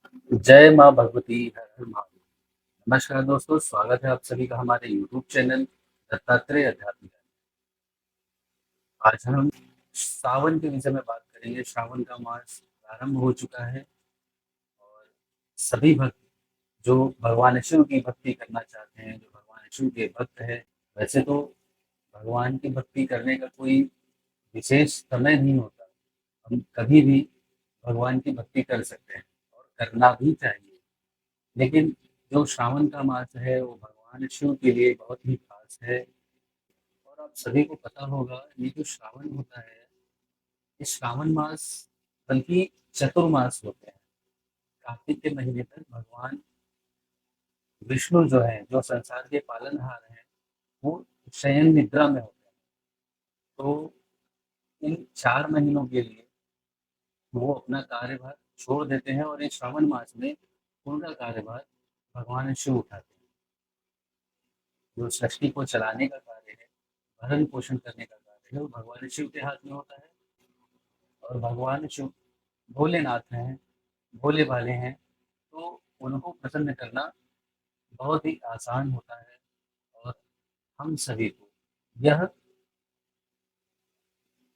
जय माँ भगवती हर हर महादेव। नमस्कार दोस्तों, स्वागत है आप सभी का हमारे यूट्यूब चैनल दत्तात्रेय अध्यात्म। आज हम सावन के विषय में बात करेंगे। श्रावण का मास प्रारंभ हो चुका है और सभी भक्त जो भगवान शिव की भक्ति करना चाहते हैं, जो भगवान शिव के भक्त है, वैसे तो भगवान की भक्ति करने का कोई विशेष समय नहीं होता। हम कभी भी भगवान की भक्ति कर सकते हैं और करना भी चाहिए। लेकिन जो श्रावण का मास है वो भगवान शिव के लिए बहुत ही खास है। और आप सभी को पता होगा, ये जो श्रावण होता है, ये श्रावण मास बल्कि चतुर्मास होते हैं। कार्तिक के महीने तक भगवान विष्णु जो है, जो संसार के पालनहार हैं, वो शयन निद्रा में होते हैं। तो इन 4 महीनों के लिए वो अपना कार्यभार छोड़ देते हैं और इस श्रावण मास में उनका कार्यभार भगवान शिव उठाते हैं। जो सृष्टि को चलाने का कार्य है, भरण पोषण करने का कार्य है, वो भगवान शिव के हाथ में होता है। और भगवान शिव भोलेनाथ हैं, भोले भाले हैं, तो उनको प्रसन्न करना बहुत ही आसान होता है। और हम सभी को यह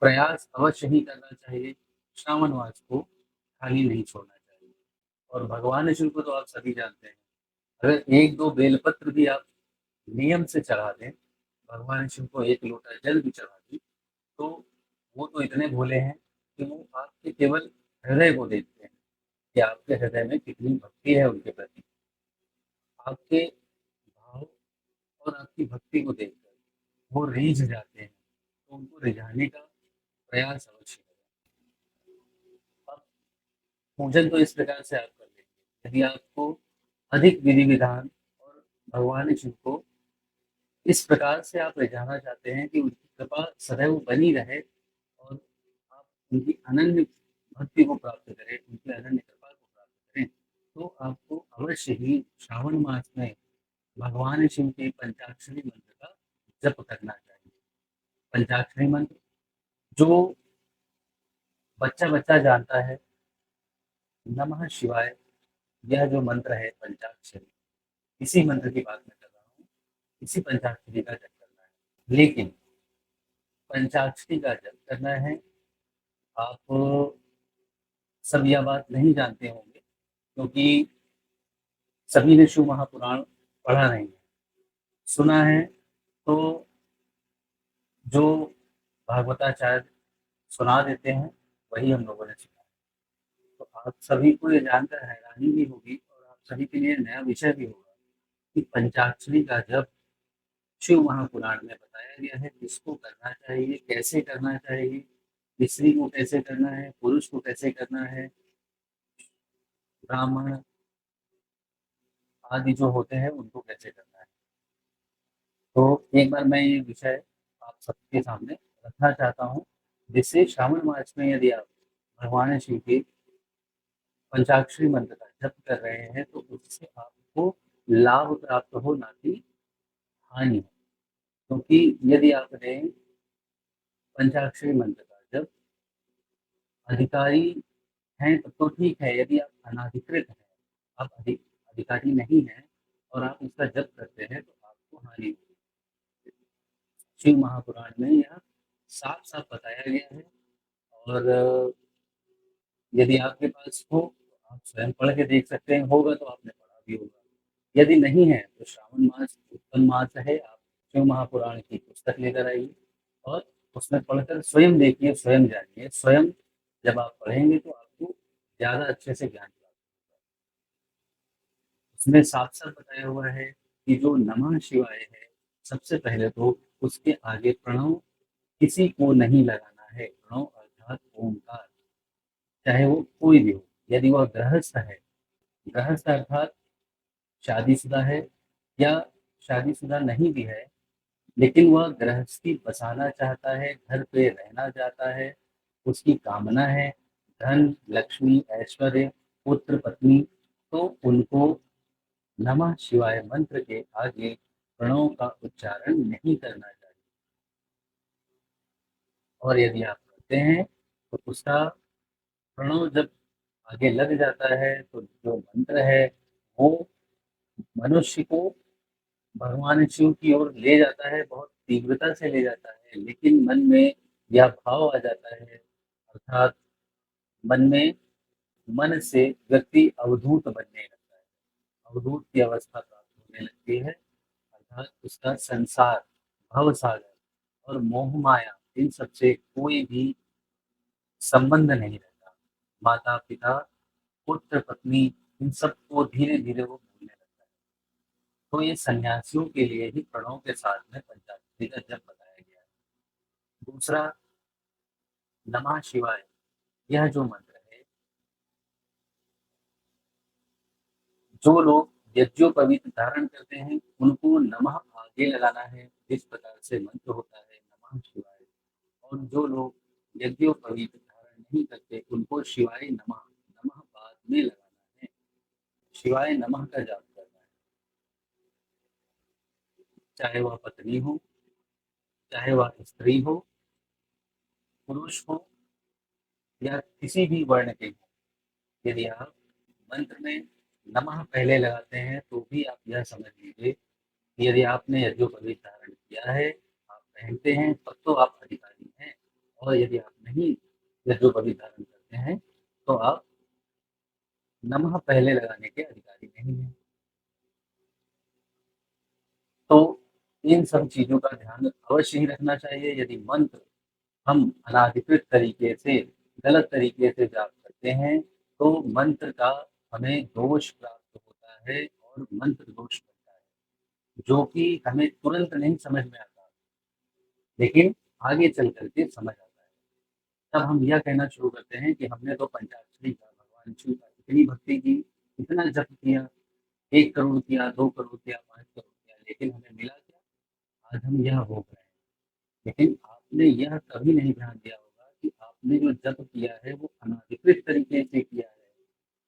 प्रयास अवश्य ही करना चाहिए, श्रावण मास को खाली नहीं छोड़ना चाहिए। और भगवान शिव को तो आप सभी जानते हैं, अगर एक दो बेलपत्र भी आप नियम से चढ़ा दें, भगवान शिव को एक लोटा जल भी चढ़ा दें, तो वो तो इतने भोले हैं कि वो आपके केवल हृदय को देखते हैं कि आपके हृदय में कितनी भक्ति है उनके प्रति। आपके भाव और आपकी भक्ति को देखकर वो रीझ जाते हैं, तो उनको रिझाने का प्रयास अवश्य करें। अब पूजन तो इस प्रकार से आप कर लेंगे, यदि आपको अधिक विधि विधान और भगवान शिव को इस प्रकार से आप रिझाना चाहते हैं कि उनकी कृपा सदैव बनी रहे और आप उनकी अनन्य भक्ति को प्राप्त करें, उनकी अनन्य कृपा को प्राप्त करें, तो आपको अवश्य ही श्रावण मास में भगवान शिव के पंचाक्षरी मंत्र का जप करना चाहिए। पंचाक्षरी मंत्र जो बच्चा बच्चा जानता है, नमः शिवाय, यह जो मंत्र है पंचाक्षरी, इसी मंत्र की बात मैं कर रहा हूँ। इसी पंचाक्षरी का जप करना है। लेकिन पंचाक्षरी का जप करना है, आप सब यह बात नहीं जानते होंगे, क्योंकि सभी ने शिव महापुराण पढ़ा नहीं है। सुना है तो जो भागवताचार्य सुना देते हैं, वही हम लोगों ने सुना है। तो आप सभी को ये जानकर हैरानी भी होगी और आप सभी के लिए नया विषय भी होगा कि पंचाक्षरी का जप शिव महापुराण में बताया गया है, किसको करना चाहिए, कैसे करना चाहिए, स्त्री को कैसे करना है, पुरुष को कैसे करना है, ब्राह्मण आदि जो होते हैं उनको कैसे करना है। तो एक बार मैं ये विषय आप सबके सामने रखना चाहता हूँ, जिससे श्रावण मास में यदि आप भगवान शिव के पंचाक्षरी मंत्र का जप कर रहे हैं, तो उससे आपको लाभ प्राप्त हो, ना कि हानि हो। क्योंकि यदि आपने पंचाक्षरी मंत्र का जप अधिकारी हैं तब तो ठीक है, यदि आप अनाधिकृत हैं, आप अधिकारी नहीं हैं और आप इसका जप करते हैं, तो आपको हानि होगी। शिव महापुराण में यह साफ साफ बताया गया है। और यदि आपके पास हो तो आप स्वयं पढ़ के देख सकते हैं, होगा तो आपने पढ़ा भी होगा। यदि नहीं है तो श्रावण मास उत्तम मास है, आप शिव महापुराण की पुस्तक लेकर आइए और उसमें पढ़कर स्वयं देखिए, स्वयं जानिए। स्वयं जब आप पढ़ेंगे तो आपको ज़्यादा अच्छे से ज्ञान प्राप्त होगा। उसमें साफ साफ बताया हुआ है कि जो नमः शिवाय है, सबसे पहले तो उसके आगे प्रणव किसी को नहीं लगाना है। प्रणव अर्थात ओंकार, चाहे वो कोई भी हो। यदि वह गृहस्थ है, गृहस्थ अर्थात शादीशुदा है या शादीशुदा नहीं भी है, लेकिन वह गृहस्थी बसाना चाहता है, घर पे रहना चाहता है, उसकी कामना है धन, लक्ष्मी, ऐश्वर्य, पुत्र, पत्नी, तो उनको नमः शिवाय मंत्र के आगे प्रणव का उच्चारण नहीं करना चाहिए। और यदि आप करते हैं तो उसका प्रणव जब आगे लग जाता है तो जो मंत्र है वो मनुष्य को भगवान शिव की ओर ले जाता है, बहुत तीव्रता से ले जाता है, लेकिन मन में यह भाव आ जाता है, अर्थात मन में मन से व्यक्ति अवधूत बनने लगता है, अवधूत की अवस्था प्राप्त होने लगती है, अर्थात उसका संसार, भव सागर और मोह माया इन सबसे कोई भी संबंध नहीं रहता। माता पिता पुत्र पत्नी इन सबको धीरे धीरे वो भूलने लगता है। तो ये सन्यासियों के लिए ही प्रणव के साथ में पंचाक्षरी का जप बताया गया है। दूसरा, नमः शिवाय, यह जो मंत्र है, जो लोग यज्ञोपवीत धारण करते हैं उनको नमः आगे लगाना है, इस प्रकार से मंत्र होता है नमः शिवाय। और जो लोग यज्ञोपवीत धारण नहीं करते उनको शिवाय नमः, नमः बाद में लगाना है, शिवाय नमः का जाप करना है। चाहे वह पत्नी हो, चाहे वह स्त्री हो, पुरुष हो या किसी भी वर्ण के हो, यदि आप मंत्र में नमः पहले लगाते हैं तो भी आप यह समझ लीजिए कि यदि आपने यज्ञोपवीत धारण किया है, आप पहनते हैं, तब तो आप अधिकारी हैं। और यदि आप नहीं यज्ञोपवीत धारण करते हैं तो आप नमः पहले लगाने के अधिकारी नहीं हैं। तो इन सब चीज़ों का ध्यान अवश्य ही रखना चाहिए। यदि मंत्र हम अनाधिकृत तरीके से, गलत तरीके से जाप करते हैं तो मंत्र का हमें दोष प्राप्त होता है और मंत्र दोष बनता है, जो कि हमें तुरंत नहीं समझ में आता, लेकिन आगे चल करके समझ आता है। तब हम यह कहना शुरू करते हैं कि हमने तो पंचाक्षरी का, भगवान शिव का इतनी भक्ति की, इतना जप किया, 1 करोड़ किया, 2 करोड़ किया, 5 करोड़ किया, लेकिन हमें मिला क्या? आज हम यह भोग रहे हैं। लेकिन आपने यह कभी नहीं ध्यान दिया होगा कि आपने जो जप किया है वो अनाधिकृत तरीके से किया है,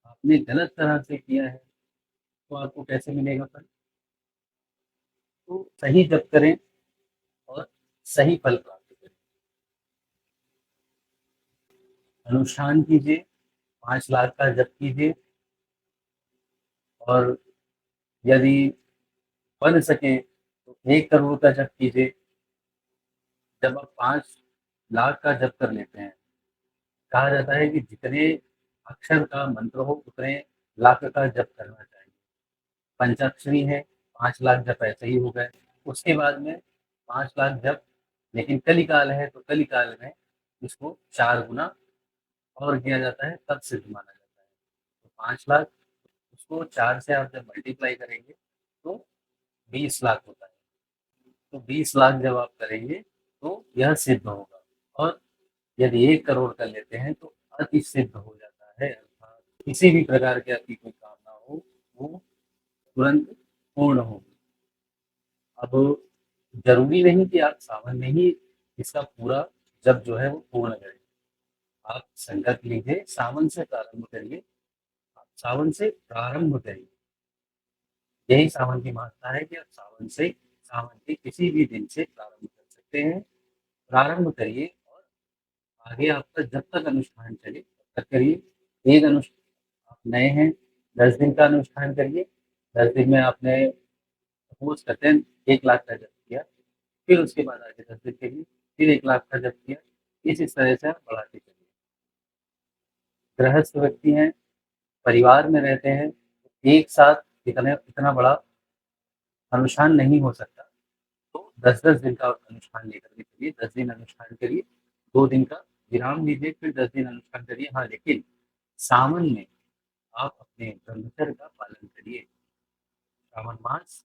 आपने गलत तरह से किया है, तो आपको कैसे मिलेगा फल? तो सही जप करें और सही फल प्राप्त करें। अनुष्ठान कीजिए, 5 लाख का जप कीजिए, और यदि बन सके तो 1 करोड़ का जप कीजिए। जब आप 5 लाख का जप कर लेते हैं, कहा जाता है कि जितने अक्षर का मंत्र हो उतने लाख का जप करना चाहिए। पंचाक्षरी है, 5 लाख जप ऐसे ही हो गए। उसके बाद में 5 लाख जप, लेकिन कलिकाल है तो कलिकाल में इसको 4 गुना और किया जाता है, तब सिद्ध माना जाता है। तो 5 लाख, उसको 4 से आप जब मल्टीप्लाई करेंगे तो 20 लाख होता है। तो 20 लाख जब आप करेंगे तो यह सिद्ध होगा। और यदि 1 करोड़ कर लेते हैं तो अति सिद्ध हो जाता है, अर्थात किसी भी प्रकार की आपकी कोई कामना हो वो तुरंत पूर्ण होगी। अब जरूरी नहीं कि आप सावन में ही इसका पूरा जप जो है वो पूर्ण करें। आप संकल्प लीजिए, सावन से प्रारंभ करिए, आप सावन से प्रारंभ करिए। यही सावन की महत्ता है कि आप सावन के किसी भी दिन से प्रारंभ कर सकते हैं। प्रारंभ करिए और आगे आपका जब तक अनुष्ठान चले तब तक करिए। एक अनुष्ठान, आप नए हैं, 10 दिन का अनुष्ठान करिए। 10 दिन में आपने सपोज करते हैं 1 लाख का जप किया, फिर उसके बाद आगे 10 दिन करिए, फिर 1 लाख का जप किया, इस तरह से आप बढ़ाते चलिए। गृहस्थ व्यक्ति हैं, परिवार में रहते हैं, एक साथ इतने इतना बड़ा अनुष्ठान नहीं हो सकता। तो 10-10 दिन का अनुष्ठान लेकर के चलिए, 10 दिन अनुष्ठान करिए, 2 दिन का विराम लीजिए, फिर 10 दिन अनुष्ठान करिए। हाँ, लेकिन सावन में आप अपने ब्रह्मचर्य का पालन करिए। श्रावण मास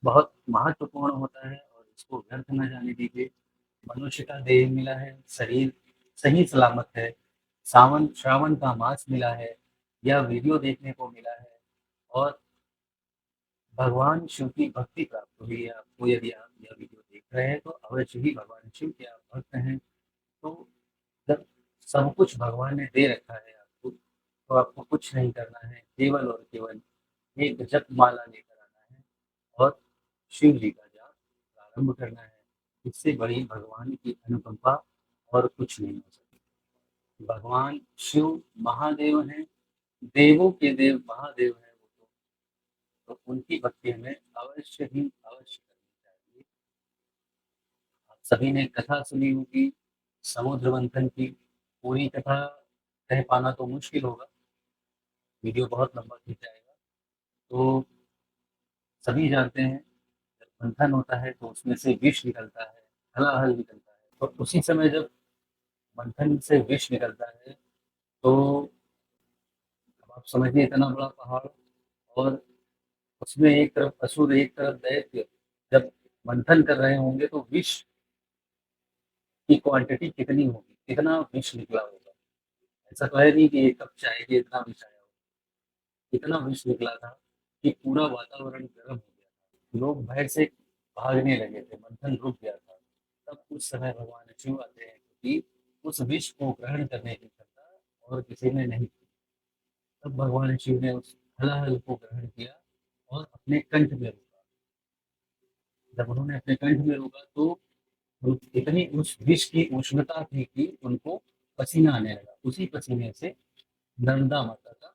बहुत महत्वपूर्ण होता है और इसको व्यर्थ न जाने दीजिए। मनुष्य का देह मिला है, शरीर सही सलामत है, सावन श्रावण का मास मिला है, यह वीडियो देखने को मिला है, और भगवान शिव की भक्ति प्राप्त हुई है आपको। यदि आप यह वीडियो देख रहे हैं तो अवश्य ही भगवान शिव के आप भक्त हैं। तो जब सब कुछ भगवान ने दे रखा है आपको, तो आपको कुछ नहीं करना है, केवल और केवल एक जप माला लेकर आना है और शिव जी का जाप प्रारंभ करना है। इससे बड़ी भगवान की अनुकंपा और कुछ नहीं हो सकती। भगवान शिव महादेव हैं, देवों के देव महादेव हैं वो तो उनकी भक्ति हमें अवश्य ही अवश्य करनी चाहिए। आप सभी ने कथा सुनी होगी समुद्र मंथन की, पूरी कथा कह पाना तो मुश्किल होगा, वीडियो बहुत लंबा खिंच जाएगा। तो सभी जानते हैं जब मंथन होता है तो उसमें से विष निकलता है, हलाहल निकलता है। और उसी समय जब मंथन से विष निकलता है तो अब आप समझिए इतना बड़ा पहाड़, और उसमें एक तरफ असुर एक तरफ दैत्य जब मंथन कर रहे होंगे तो विष की क्वांटिटी कितनी होगी, कितना विष निकला होगा। ऐसा तो है नहीं कि एक कप चाय के इतना विष आया होगा, इतना विष निकला था कि पूरा वातावरण गर्म हो गया था, लोग भय से भागने लगे थे, मंथन रुक गया था। तब उस समय भगवान शिव आते हैं क्योंकि उस विष को ग्रहण करने की क्षमता और किसी में नहीं थी। तब भगवान शिव ने उस हलाहल को ग्रहण किया और अपने कंठ में रोका। जब उन्होंने अपने कंठ में रोका तो इतनी उस विष की उष्णता थी कि उनको पसीना आने लगा। उसी पसीने से नर्मदा माता का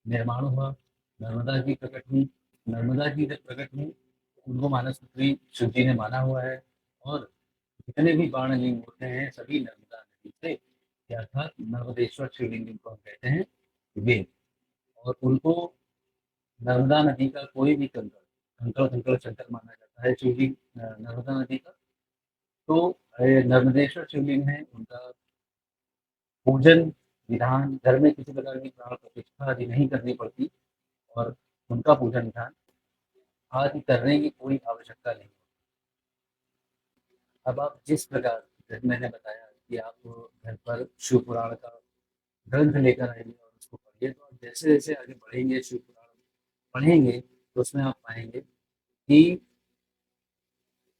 निर्माण हुआ, नर्मदा जी प्रकट हुई। नर्मदा जी जब प्रकट हुई उनको मानस पुत्री शिव जी ने माना हुआ है, और जितने भी बाण लिंग होते हैं सभी नर्मदा नदी से, अर्थात नर्मदेश्वर शिवलिंग जिनको हम कहते हैं वे। और उनको नर्मदा नदी का कोई भी कंकड़ कंकड़ कंकड़ शंकर माना जाता है शिवलिंग नर्मदा नदी का। तो नर्मदेश्वर शिवलिंग है, उनका पूजन विधान घर में किसी प्रकार की प्राण प्रतिष्ठा आदि नहीं करनी पड़ती, और उनका पूजन विधान आदि करने की कोई आवश्यकता नहीं। अब आप जिस प्रकार जैसे मैंने बताया कि आप घर पर शिव पुराण का ग्रंथ लेकर आएंगे और उसको पढ़िए, तो आप जैसे जैसे आगे बढ़ेंगे शिव पुराण पढ़ेंगे तो उसमें आप पाएंगे कि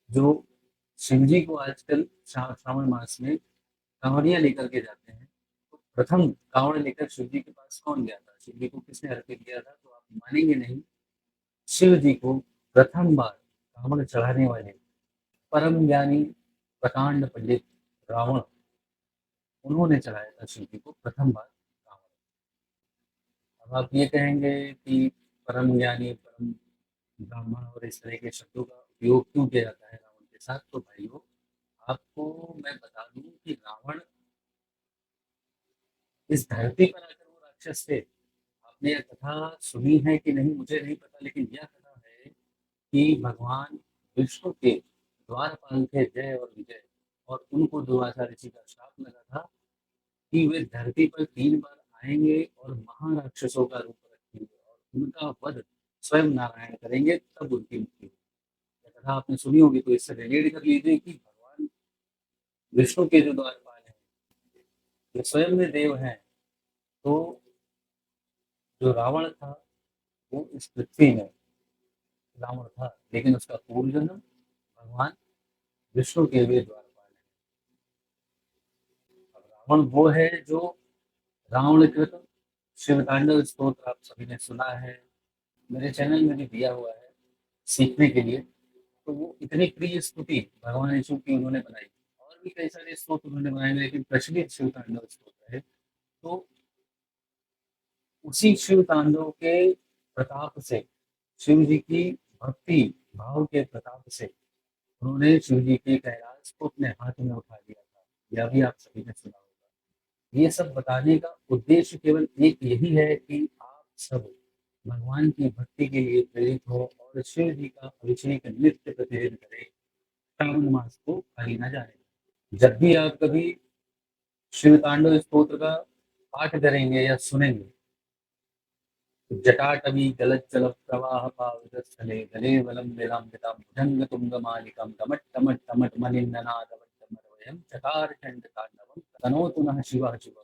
जो शिव जी को आजकल श्रावण मास में कांवड़ियाँ लेकर के जाते हैं, तो प्रथम कांवड़ लेकर शिव जी के पास कौन गया था, शिव जी को किसने अर्पित किया था, तो आप मानेंगे नहीं। शिव जी को प्रथम बार कांवड़ चढ़ाने वाले परम ज्ञानी प्रकांड पंडित रावण, उन्होंने चढ़ाया था शिव जी को प्रथम बार कांवड़। अब आप ये कहेंगे कि परम ज्ञानी परम ब्राह्मण और इस तरह के शब्दों का उपयोग क्यों किया जाता है रावण के साथ, तो भाइयों आपको मैं बता दूं कि रावण इस धरती पर आकर वो राक्षस थे। आपने यह कथा सुनी है कि नहीं मुझे नहीं पता, लेकिन यह कथा है कि भगवान विष्णु के द्वारपाल थे जय और विजय, और उनको दुर्वासा ऋषि का श्राप लगा था कि वे धरती पर 3 बार आएंगे और महाराक्षसों का रूप रखेंगे और उनका वध स्वयं नारायण करेंगे, तब उनकी मुक्ति होगी। यह कथा आपने सुनी होगी तो इससे रिलेट कर लीजिए कि भगवान विष्णु के जो द्वारपाल हैं वे स्वयं में देव हैं। तो जो रावण था वो इस पृथ्वी में रावण था, लेकिन उसका पूर्व जन्म भगवान विष्णु के वे द्वारपाल हैं। अब रावण वो है जो रावणकृत शिव तांडव स्तोत्र आप सभी ने सुना है, मेरे चैनल में भी दिया हुआ है सीखने के लिए। तो वो इतनी प्रिय स्तुति भगवान यीशु की उन्होंने बनाई, और भी कई सारे स्तोत्र उन्होंने बनाए लेकिन प्रचलित शिव तांडव स्तोत्र है। तो उसी शिव तांडव के प्रताप से, शिव जी की भक्ति भाव के प्रताप से उन्होंने शिव जी के कैलाश को अपने हाथ में उठा लिया था। यह भी आप सभी ने सुना होगा। ये सब बताने का उद्देश्य केवल एक यही है कि आप सब भगवान की भक्ति के लिए प्रेरित हो और शिव जी का अभिषेक नित्य प्रतिदिन करें, श्रावण मास को खाली न जाने। जब भी आप कभी शिव तांडव स्तोत्र का पाठ करेंगे या सुनेंगे, जटाटवी गलज्जल प्रवाह पावकस्थले गले वलं विलाम्बितां भुजङ्गतुङ्गमालिकां टमट्टमट्टमट्टमनिन्दनादवट्टमरवयं चकार चण्डताण्डवं तनोतु नः शिवः शिवम्।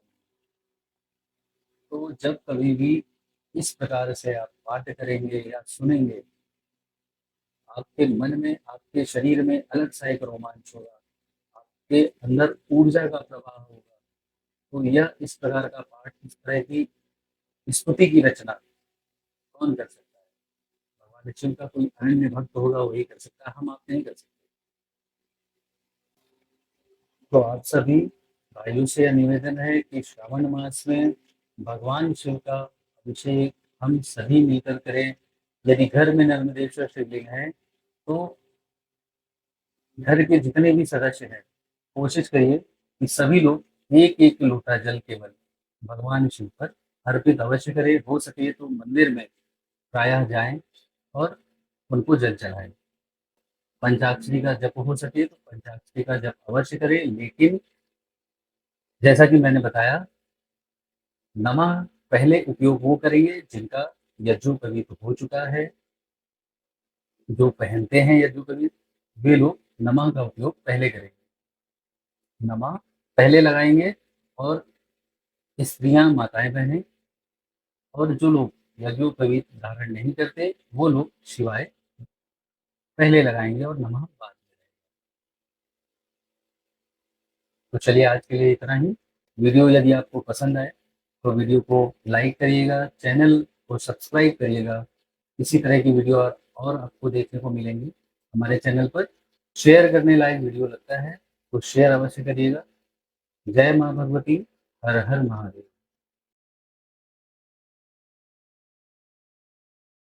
तो जब कभी भी इस प्रकार से आप पाठ करेंगे या सुनेंगे, आपके मन में आपके शरीर में अलग सा एक रोमांच होगा, आपके अंदर ऊर्जा का प्रवाह होगा। तो यह इस प्रकार का पाठ, इस तरह की स्तुति की रचना कौन कर सकता है, भगवान शिव का कोई अनन्य भक्त होगा वही कर सकता है, हम आप नहीं कर सकते। तो आप सभी वायु से यह निवेदन है कि श्रावण मास में भगवान शिव का अभिषेक हम सभी मिलकर करें। यदि घर में नर्मदेश्वर शिवलिंग है तो घर के जितने भी सदस्य हैं कोशिश करिए कि सभी लोग एक एक लोटा जल केवल भगवान शिव पर अर्पित अवश्य करें। हो सके तो मंदिर में प्रायः जाएं और उनको जल चढ़ाएं। पंचाक्षरी का जप हो सके तो पंचाक्षरी का जप अवश्य करें, लेकिन जैसा कि मैंने बताया, नमः पहले उपयोग वो करेंगे जिनका यज्ञोपवीत हो चुका है। जो पहनते हैं यज्ञोपवीत वे लोग नमः का उपयोग पहले करेंगे, नमः पहले लगाएंगे। और स्त्रियां, माताएं, बहनें और जो लोग यज्ञोपवीत धारण नहीं करते वो लोग शिवाय पहले लगाएंगे और नमः बाद में। तो चलिए आज के लिए इतना ही। वीडियो यदि आपको पसंद आए तो वीडियो को लाइक करिएगा, चैनल को सब्सक्राइब करिएगा। इसी तरह की वीडियो और आपको देखने को मिलेंगी हमारे चैनल पर। शेयर करने लायक वीडियो लगता है तो शेयर अवश्य करिएगा। जय माँ भगवती, हर हर महादेव।